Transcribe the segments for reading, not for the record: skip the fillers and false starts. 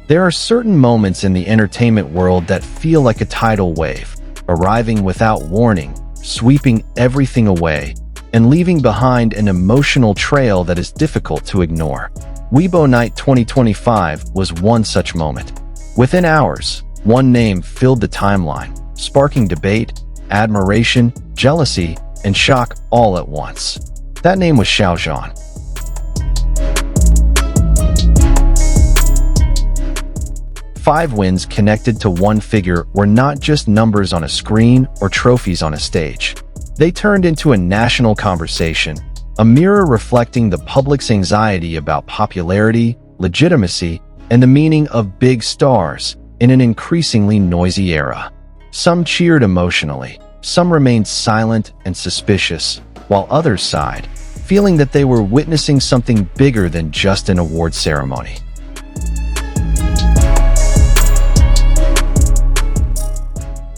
There are certain moments in the entertainment world that feel like a tidal wave, arriving without warning, sweeping everything away, and leaving behind an emotional trail that is difficult to ignore. Weibo Night 2025 was one such moment. Within hours, one name filled the timeline, sparking debate, admiration, jealousy, and shock all at once. That name was Xiao Zhan. Five wins connected to one figure were not just numbers on a screen or trophies on a stage. They turned into a national conversation, a mirror reflecting the public's anxiety about popularity, legitimacy, and the meaning of big stars in an increasingly noisy era. Some cheered emotionally, some remained silent and suspicious, while others sighed, feeling that they were witnessing something bigger than just an award ceremony.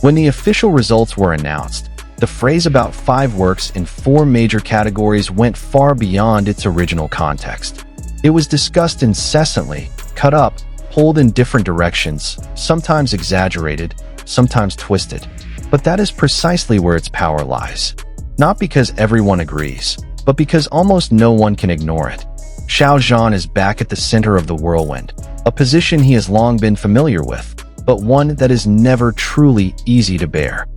When the official results were announced, the phrase about 5 works in 4 major categories went far beyond its original context. It was discussed incessantly, cut up, pulled in different directions, sometimes exaggerated, sometimes twisted. But that is precisely where its power lies. Not because everyone agrees, but because almost no one can ignore it. Xiao Zhan is back at the center of the whirlwind, a position he has long been familiar with, but one that is never truly easy to bear.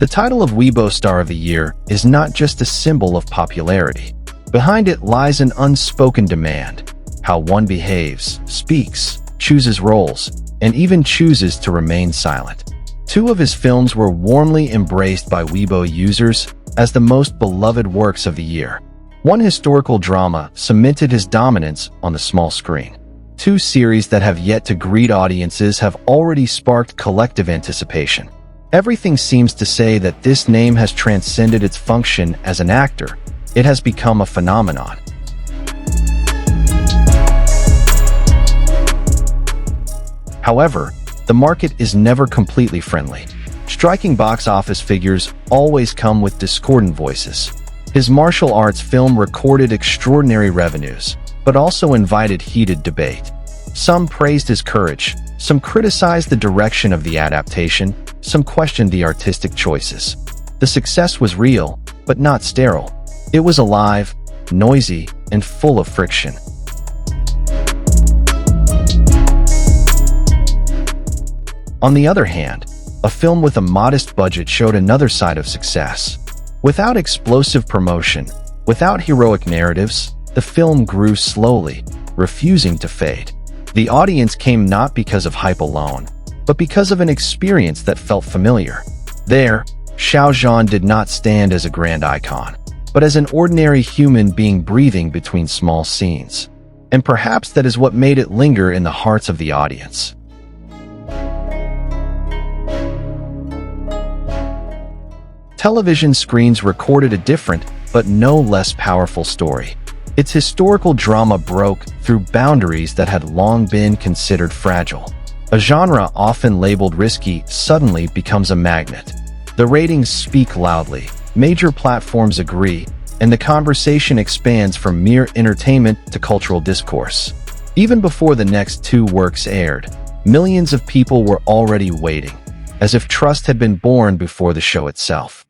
The title of Weibo Star of the Year is not just a symbol of popularity. Behind it lies an unspoken demand: how one behaves, speaks, chooses roles, and even chooses to remain silent. 2 of his films were warmly embraced by Weibo users as the most beloved works of the year. One historical drama cemented his dominance on the small screen. 2 series that have yet to greet audiences have already sparked collective anticipation. Everything seems to say that this name has transcended its function as an actor. It has become a phenomenon. However, the market is never completely friendly. Striking box office figures always come with discordant voices. His martial arts film recorded extraordinary revenues, but also invited heated debate. Some praised his courage, some criticized the direction of the adaptation, some questioned the artistic choices. The success was real, but not sterile. It was alive, noisy, and full of friction. On the other hand, a film with a modest budget showed another side of success. Without explosive promotion, without heroic narratives, the film grew slowly, refusing to fade. The audience came not because of hype alone, but because of an experience that felt familiar. There, Xiao Zhan did not stand as a grand icon, but as an ordinary human being breathing between small scenes. And perhaps that is what made it linger in the hearts of the audience. Television screens recorded a different, but no less powerful story. Its historical drama broke through boundaries that had long been considered fragile. A genre often labeled risky suddenly becomes a magnet. The ratings speak loudly, major platforms agree, and the conversation expands from mere entertainment to cultural discourse. Even before the next 2 works aired, millions of people were already waiting, as if trust had been born before the show itself.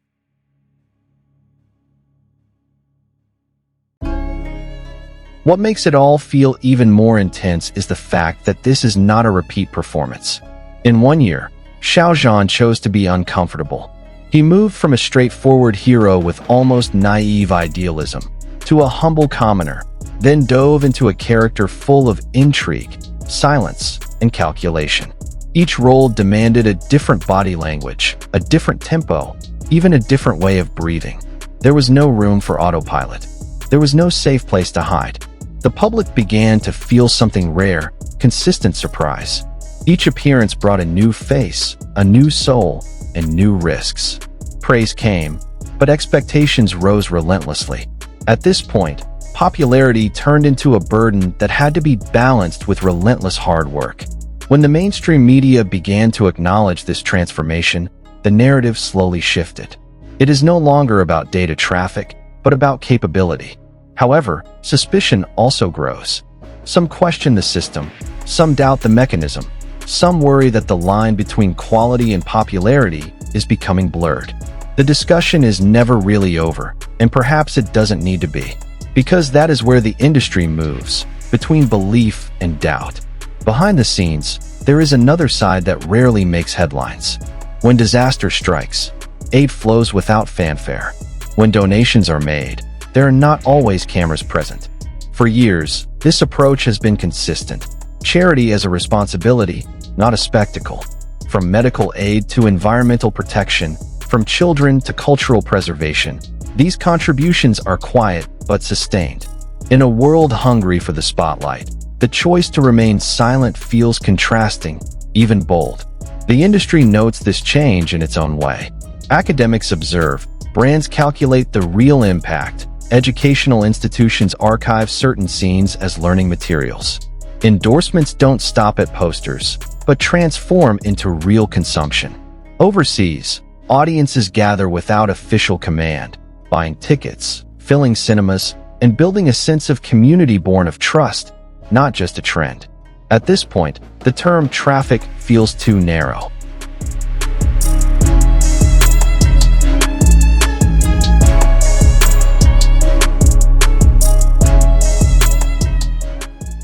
What makes it all feel even more intense is the fact that this is not a repeat performance. In 1 year, Xiao Zhan chose to be uncomfortable. He moved from a straightforward hero with almost naive idealism to a humble commoner, then dove into a character full of intrigue, silence, and calculation. Each role demanded a different body language, a different tempo, even a different way of breathing. There was no room for autopilot. There was no safe place to hide. The public began to feel something rare, consistent surprise. Each appearance brought a new face, a new soul, and new risks. Praise came, but expectations rose relentlessly. At this point, popularity turned into a burden that had to be balanced with relentless hard work. When the mainstream media began to acknowledge this transformation, the narrative slowly shifted. It is no longer about data traffic, but about capability. However, suspicion also grows. Some question the system, some doubt the mechanism, some worry that the line between quality and popularity is becoming blurred. The discussion is never really over, and perhaps it doesn't need to be, because that is where the industry moves, between belief and doubt. Behind the scenes, there is another side that rarely makes headlines. When disaster strikes, aid flows without fanfare. When donations are made, there are not always cameras present. For years, this approach has been consistent. Charity as a responsibility, not a spectacle. From medical aid to environmental protection, from children to cultural preservation, these contributions are quiet but sustained. In a world hungry for the spotlight, the choice to remain silent feels contrasting, even bold. The industry notes this change in its own way. Academics observe, brands calculate the real impact, educational institutions archive certain scenes as learning materials. Endorsements don't stop at posters, but transform into real consumption. Overseas, audiences gather without official command, buying tickets, filling cinemas, and building a sense of community born of trust, not just a trend. At this point, the term traffic feels too narrow.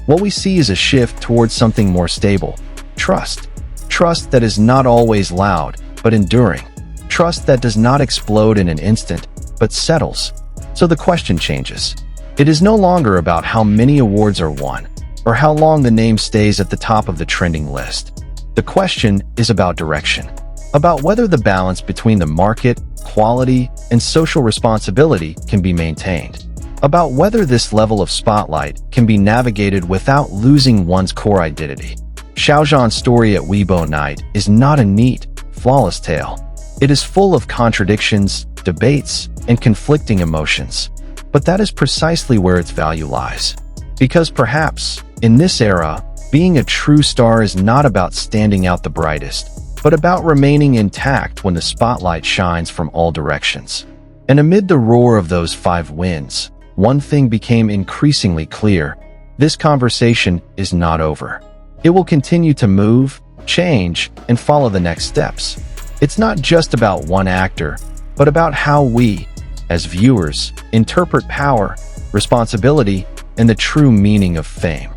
What we see is a shift towards something more stable. Trust. Trust that is not always loud, but enduring. Trust that does not explode in an instant, but settles. So the question changes. It is no longer about how many awards are won, or how long the name stays at the top of the trending list. The question is about direction. About whether the balance between the market, quality, and social responsibility can be maintained. About whether this level of spotlight can be navigated without losing one's core identity. Xiao Zhan's story at Weibo Night is not a neat, flawless tale. It is full of contradictions, debates, and conflicting emotions. But that is precisely where its value lies. Because perhaps, in this era, being a true star is not about standing out the brightest, but about remaining intact when the spotlight shines from all directions. And amid the roar of those 5 wins, one thing became increasingly clear. This conversation is not over. It will continue to move, change, and follow the next steps. It's not just about one actor, but about how we, as viewers, interpret power, responsibility, and the true meaning of fame.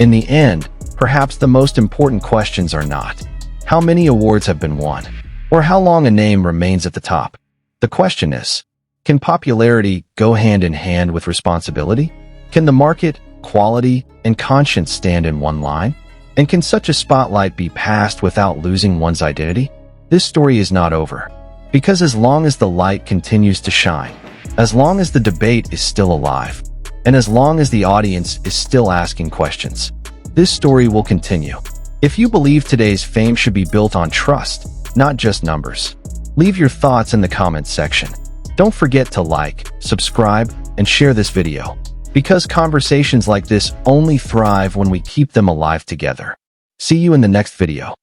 In the end, perhaps the most important questions are not how many awards have been won, or how long a name remains at the top. The question is, can popularity go hand in hand with responsibility? Can the market, quality, and conscience stand in one line? And can such a spotlight be passed without losing one's identity? This story is not over. Because as long as the light continues to shine, as long as the debate is still alive, and as long as the audience is still asking questions, this story will continue. If you believe today's fame should be built on trust, not just numbers, leave your thoughts in the comments section. Don't forget to like, subscribe, and share this video, because conversations like this only thrive when we keep them alive together. See you in the next video.